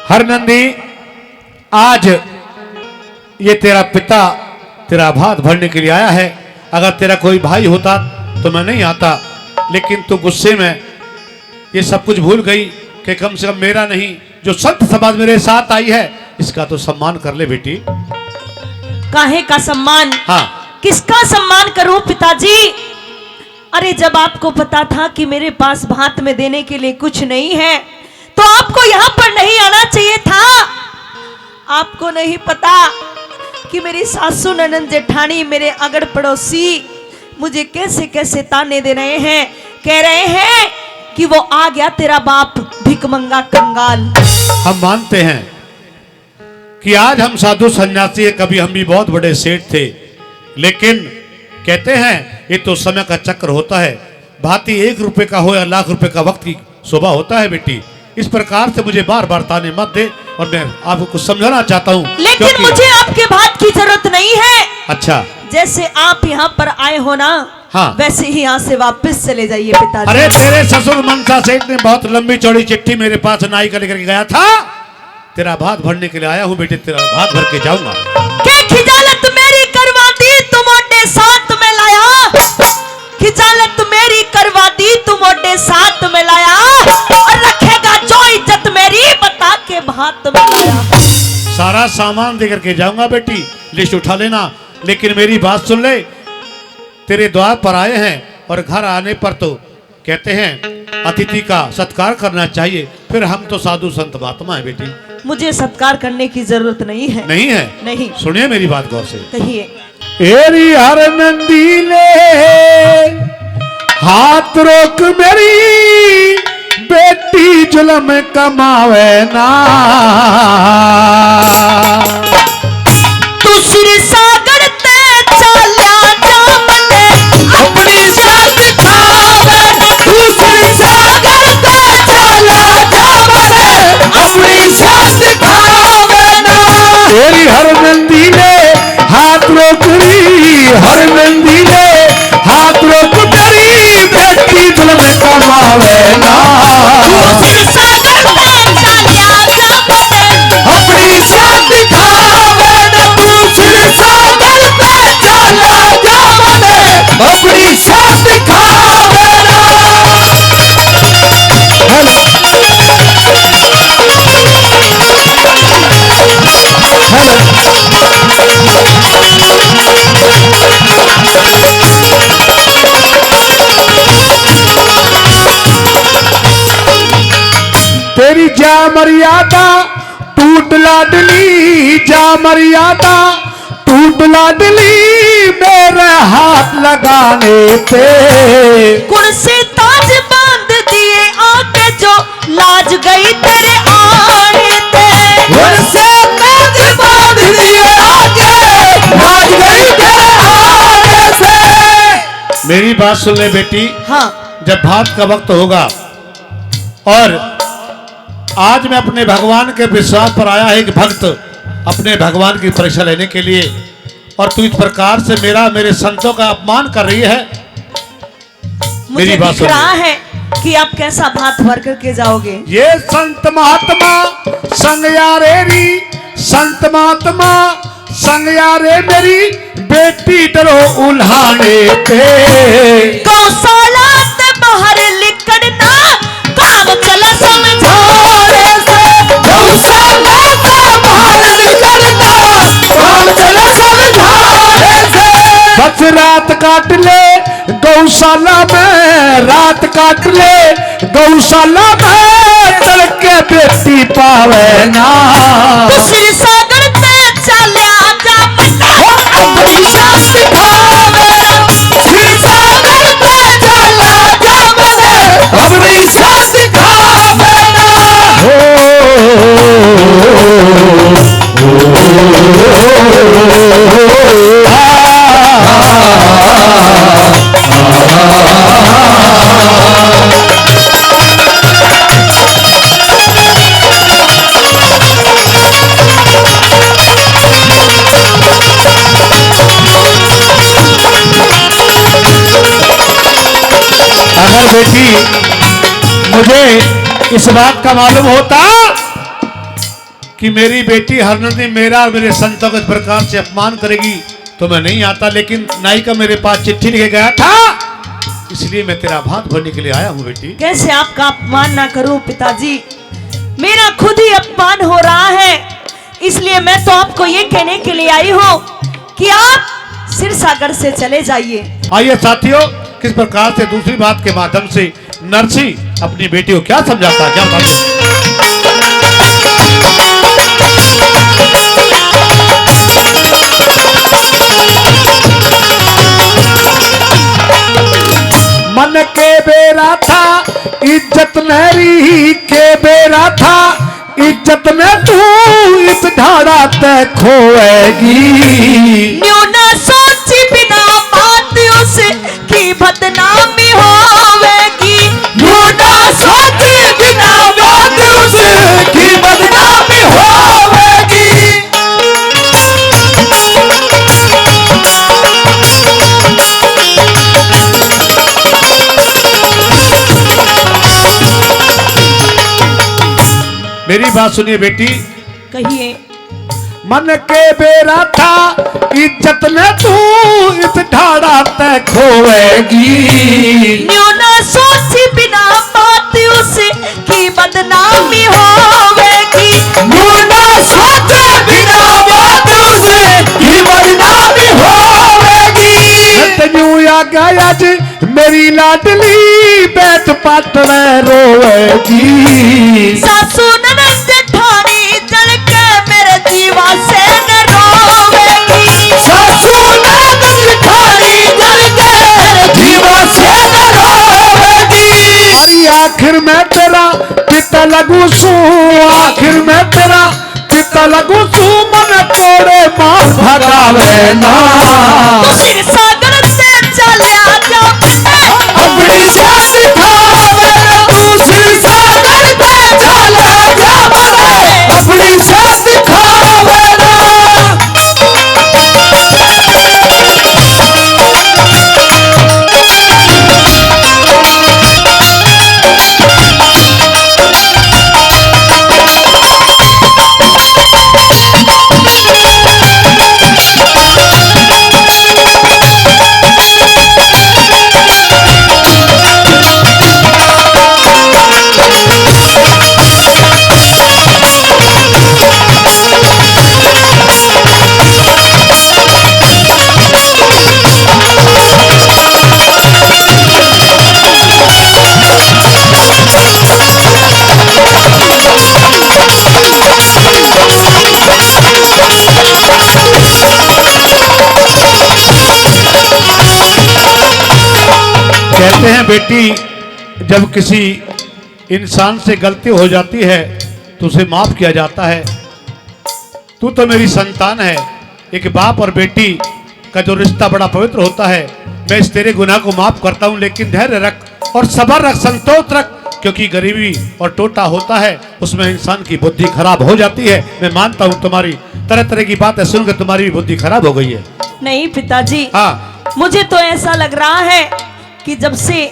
हरनंदी, आज ये तेरा पिता तेरा भात भरने के लिए आया है। अगर तेरा कोई भाई होता तो मैं नहीं आता, लेकिन तू गुस्से में ये सब कुछ भूल गई कि कम से कम मेरा नहीं, जो संत समाज मेरे साथ आई है, इसका तो सम्मान कर ले बेटी। काहे का सम्मान? हाँ, किसका सम्मान करूं पिताजी? अरे जब आपको पता था कि मेरे पास भात में देने के लिए कुछ नहीं है, तो आपको यहाँ पर नहीं आना चाहिए था। आपको नहीं पता कि मेरी सासू ननद जेठानी, मेरे अगड़ पड़ोसी मुझे कैसे कैसे ताने दे रहे हैं, कह रहे हैं कि वो आ गया तेरा बाप भिकमंगा कंगाल। हम मानते हैं कि आज हम साधु सन्यासी है, कभी हम भी बहुत बड़े सेठ थे, लेकिन कहते हैं ये तो समय का चक्र होता है। भांति 1 रुपए का हो या लाख रुपए का वक्त की शोभा होता है बेटी। इस प्रकार से मुझे बार बार ताने मत दे, और मैं आपको कुछ समझाना चाहता हूँ। लेकिन मुझे आपके भात की जरूरत नहीं है। अच्छा, जैसे आप यहाँ पर आए हो ना, हाँ, वैसे ही यहाँ से वापस चले जाइए पिताजी। अरे तेरे ससुर मनसा सेठ ने बहुत लंबी चौड़ी चिट्ठी मेरे पास नाई का लेकर के गया था। तेरा भात भरने के लिए आया हूँ बेटे, तेरा भात भर के जाऊंगा। क्या खिजालत मेरी करवा दी तुम ओडे साथ में लाया, खिजालत मेरी करवा दी तुम ओडे साथ में लाया, और रखेगा जो इज्जत मेरी बता के भात में लाया। सारा सामान देकर के जाऊंगा बेटी, लिस्ट उठा लेना। लेकिन मेरी बात सुन ले, तेरे द्वार पर आए हैं और घर आने पर तो कहते हैं अतिथि का सत्कार करना चाहिए। फिर हम तो साधु संत महात्मा है बेटी। मुझे सत्कार करने की जरूरत नहीं है। नहीं है? नहीं। सुनिए मेरी बात गौर से। कहिए। एरी हरनंदी ले हाथ रोक मेरी बेटी, जुल्म कमावे ना। दूसरी सागर ते चला जामने अपनी साथ खावे, दूसरी सागर ते चला जामने अपनी साथ खावे ना। तेरी हरनंदी ने हाथ रोक ली, हरनंदी ने हाथ रोक मेरी बेटी, जुल्म कमावे ना। दूसरी सागर ते चला जामने अपनी साथ खावे ना, दूसरी सागर पे चला जामने अपनी साथ खावे ना। हेलो तेरी जा मर्यादा टूट लाडली, जा मर्यादा टूट लाडली, मेरे हाथ लगाने पे गुण से ताज बांध दिए आके, जो लाज गई तेरे आने पे। गुण से ताज बांध दिए आके, लाज गई तेरे आने से। मेरी बात सुन ले बेटी। हाँ। जब भात का वक्त होगा, और आज मैं अपने भगवान के विश्वास पर आया है कि भक्त अपने भगवान की परीक्षा लेने के लिए, और तू इस प्रकार से मेरे संतों का अपमान कर रही है। मुझे दिख रहा है कि आप कैसा भात भर करके जाओगे। ये संत महात्मा संग यारे री, संत महात्मा संग यारे मेरी बेटी डरो उल्हाने पे। गौशाला से बाहर निकलना काम चला समझाने से, गौशाला से बाहर निकलना काम चला समझाने से। बस रात काट ले गौशाला में, रात काट ले गौशाला में, तड़के बेटी पावे ना। दूसरी सागर ते चला जा मना अपनी साथ खावे, दूसरी सागर पे चला जा मने अपनी साथ खावे ना। अगर बेटी मुझे इस बात का मालूम होता कि मेरी बेटी हरनंदी मेरा और मेरे संतों को इस प्रकार से अपमान करेगी तो मैं नहीं आता, लेकिन नायिका मेरे पास चिट्ठी लिखे गया था, इसलिए मैं तेरा भात भरने के लिए आया हूँ बेटी। कैसे आपका अपमान ना करूं पिताजी, मेरा खुद ही अपमान हो रहा है, इसलिए मैं तो आपको ये कहने के लिए आई हूँ कि आप सिरसागर से चले जाइए। आइए साथियों, किस प्रकार से दूसरी बात के माध्यम से नरसी अपनी बेटी को क्या समझाता है, क्या बताते मन के बेरा था इज्जत मेरी के बेरा था, इज्जत में तू इस ढाड़ा तय खोएगी। न्यू ना सोची बिना बात उसे की बदनामी होवेगी। न्यू ना सोची बिना बात उसे की बदनामी होवेगी। मेरी बात सुनिए बेटी। कहिए। मन के बेरा था इज्जत में तू इस ढाड़ा तय खोएगी। न्यू ना सोची बिना बात उसे की बदनामी होवेगी। न्यू ना सोचे बिना बात उसे की बदनामी होवेगी। न्यू आ गया जी मेरी लाडली बैठ पाट में रोएगी। सासू ननद जेठानी जल के मेरे जीवा से न रोवेगी। सासू ननद जेठानी जल के मेरे जीवा से न रोवेगी। अरे आखिर में तेरा पिता लगू सू, आखिर में तेरा पिता लगू सू, मन तोड़े मार भगावे ना। तू सिरसागर से चलिया जा अपनी सास खावे, तू सिरसागर से चला जा अपनी सास खावे ना। कहते हैं बेटी, जब किसी इंसान से गलती हो जाती है तो उसे माफ किया जाता है। तू तो मेरी संतान है, एक बाप और बेटी का जो रिश्ता बड़ा पवित्र होता है। मैं इस तेरे गुनाह को माफ करता हूँ, लेकिन धैर्य रख और सब्र रख, संतोष रख, क्योंकि गरीबी और टोटा होता है उसमें इंसान की बुद्धि खराब हो जाती है। मैं मानता हूँ तुम्हारी तरह तरह की बातें सुनकर तुम्हारी भी बुद्धि खराब हो गई है। नहीं पिताजी, हाँ, मुझे तो ऐसा लग रहा है कि जब से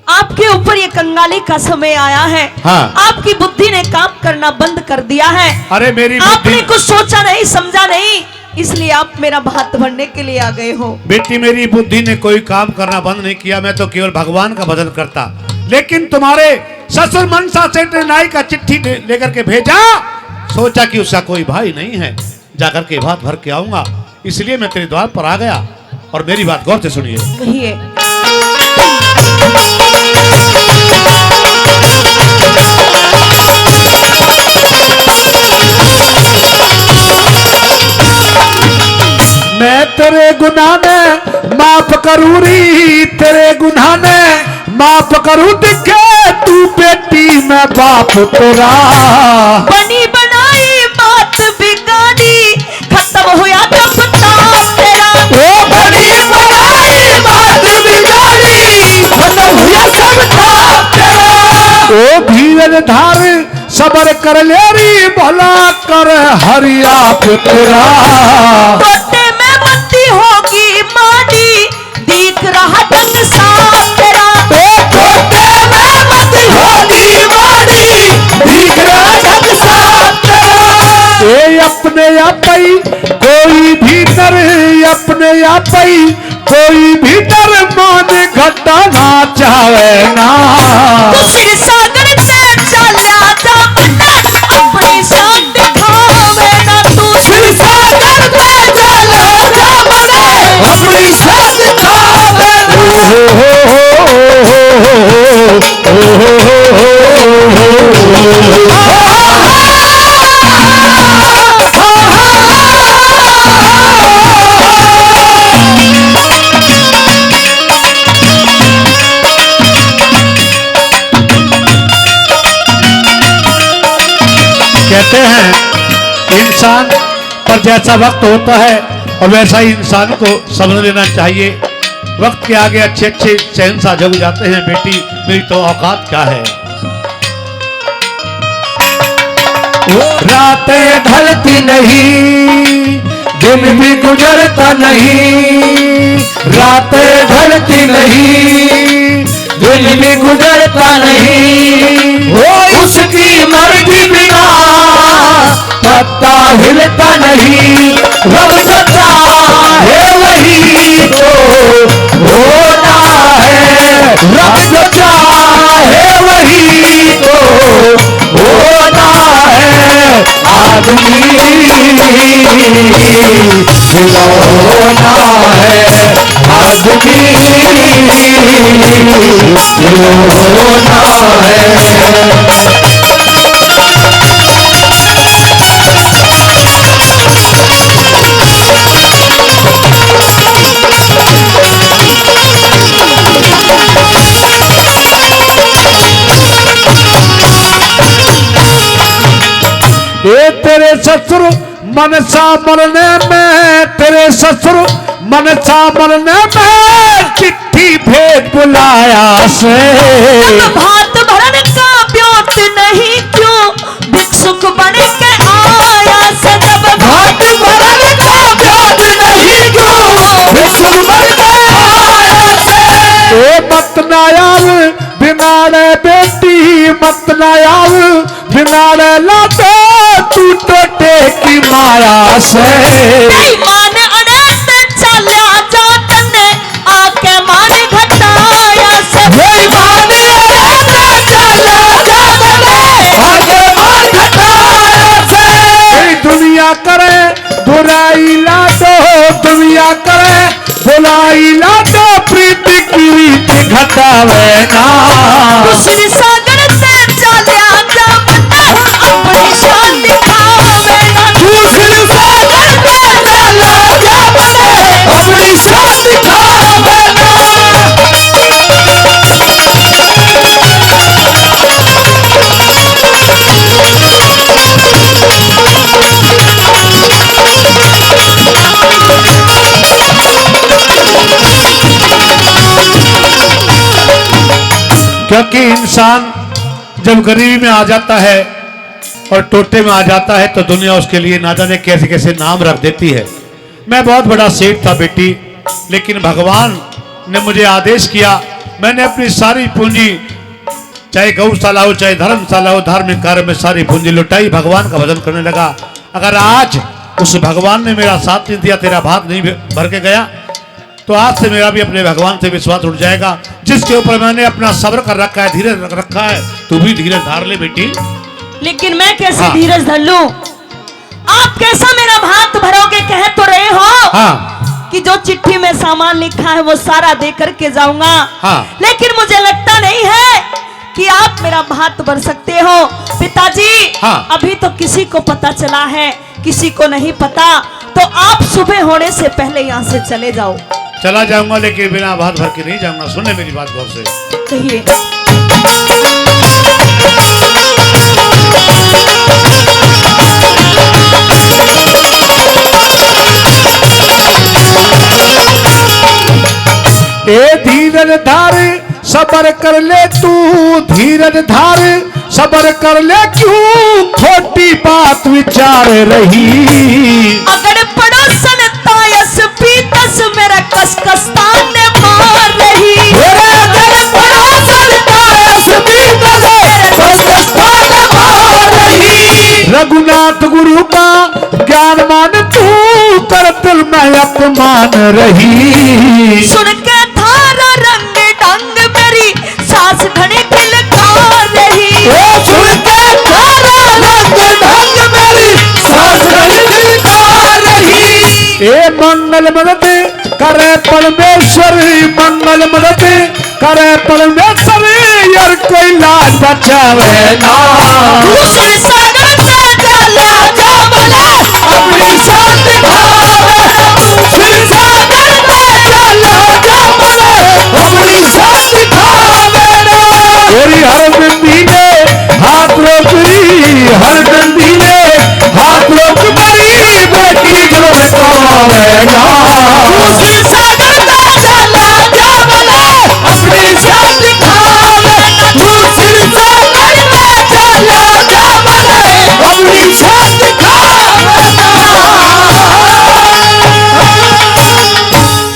आपके ऊपर ये कंगाली का समय आया है, हाँ। आपकी बुद्धि ने काम करना बंद कर दिया है। अरे मेरी आपने कुछ सोचा नहीं, समझा नहीं, इसलिए आप मेरा भात भरने के लिए आ गए हो। बेटी, मेरी बुद्धि ने कोई काम करना बंद नहीं किया, मैं तो केवल भगवान का भजन करता। लेकिन तुम्हारे ससुर मनसा सेठ ने नाई का चिट्ठी लेकर के भेजा, सोचा कि उसका कोई भाई नहीं है, जाकर के भात भर के आऊंगा, इसलिए मैं तेरे द्वार पर आ गया। और मेरी बात गौर से सुनिए। कहिए। मैं तेरे गुनाह ने माफ करूँ री, तेरे गुनाह ने माफ करूँ दिखे तू बेटी मैं बाप तेरा। बनी बनाई बात बिगाड़ी, खत्म हुआ जब ताप तेरा। ओ बनी बनाई बात बिगाड़ी, खत्म हुआ सब ताप तेरा। ओ धीरज धार सबर कर ले री, भला कर हरि आप तेरा। टोटे में बत्ती होगी माटी, दिख रहा ढंग साफ तेरा। टोटे में बत्ती होगी माटी, दिख रहा ढंग साफ तेरा। या पई कोई भी डर मान घटना चाहे ना। तू सिर सागर से चला जा बन्ना अपनी शान दिखावे ना। तू सिर सागर से चला जा बन्ना अपनी शान दिखावे कहते हैं इंसान पर जैसा वक्त होता है और वैसा ही इंसान को समझ लेना चाहिए। वक्त के आगे अच्छे अच्छे शहंशाह जग जाते हैं। बेटी मेरी तो औकात क्या है। रातें ढलती नहीं दिन भी गुजरता नहीं। रातें ढलती नहीं दिन भी गुजरता नहीं। वो उसकी मर्जी बिना पत्ता हिलता नहीं। रब सच्चा है वही तो होना है। रब सच्चा है वही तो होना है। आदमी खिलौना है। आदमी खिलौना है। ये तेरे ससुर मनसा मरने में तेरे ससुर मनसा मरने में चिट्ठी भेज बुलाया से। भात भरन का ब्योत नहीं क्यों भिक्षुक बन के आया से। जब भात भरन का ब्योत नहीं क्यों भिक्षुक बन के आया से। ए मत नायाव बिनाड़े बेटी मत नायाव बिनाड़े लाते तू टोटे की माया से। मान अनंत चला जा तन्ने आके मान घटाया से। मान अनंत चला जा तन्ने आके मान घटाया से। दुनिया करे बुराई लाडो दुनिया करे बुराई लाडो प्रीति की रीति घटावे ना। दूसरी सागर से चला जा बन्ना अपनी शान दिखावे ना। दूसरी सागर से चला जा बन्ना अपनी शान दिखावे ना। क्योंकि इंसान जब गरीबी में आ जाता है और टोटे में आ जाता है तो दुनिया उसके लिए ना जाने कैसे कैसे नाम रख देती है। मैं बहुत बड़ा सेठ था बेटी, लेकिन भगवान ने मुझे आदेश किया। मैंने अपनी सारी पूंजी, चाहे गौशाला हो चाहे धर्मशाला हो, धार्मिक कार्य में सारी पूंजी लुटाई, भगवान का भजन करने लगा। अगर आज उस भगवान ने मेरा साथ नहीं दिया, तेरा भाग नहीं भर के गया, तो आज से मेरा भी अपने भगवान से विश्वास उठ जाएगा। जिसके ऊपर मैंने अपना सब्र कर रखा है, धीरज रख रखा है, तू भी धीरज धार ले बेटी। लेकिन मैं कैसे हाँ। धीरज धर लूं? आप कैसा मेरा भात भरोगे? कह तो रहे हो हाँ कि जो चिट्ठी में सामान लिखा है वो सारा दे करके जाऊंगा। हाँ। लेकिन मुझे लगता नहीं है कि आप मेरा भात भर सकते हो पिताजी। हाँ। अभी तो किसी को पता चला है, किसी को नहीं पता, तो आप सुबह होने से पहले यहाँ से चले जाओ। चला जाऊंगा, लेकिन बिना भात भर के नहीं जाऊंगा। सुने मेरी बात गौर से। कहिए। ए धीरज धार सबर कर ले तू धीरज धार सबर कर ले क्यों खोटी बात विचार रही। अगर पड़ोसन तायस पीतस मेरा कसकस्तान ने मार रही। अगर पड़ोसन तायस पीतस मेरा कसकस्तान ने मार रही। रघुनाथ बात गुरु का ज्ञान मान तू कर दिल में अपमान रही। सुन के थारा रंग ढंग मेरी सास घड़ी खिलका रही। ओ सुन के थारा रंग ढंग मेरी सास घड़ी खिलका रही। ए मंगल मदते करे परमेश्वरी, मंगल मदते करे परमेश्वरी, यार कोई लाज बचावे ना। दूसरे सागर से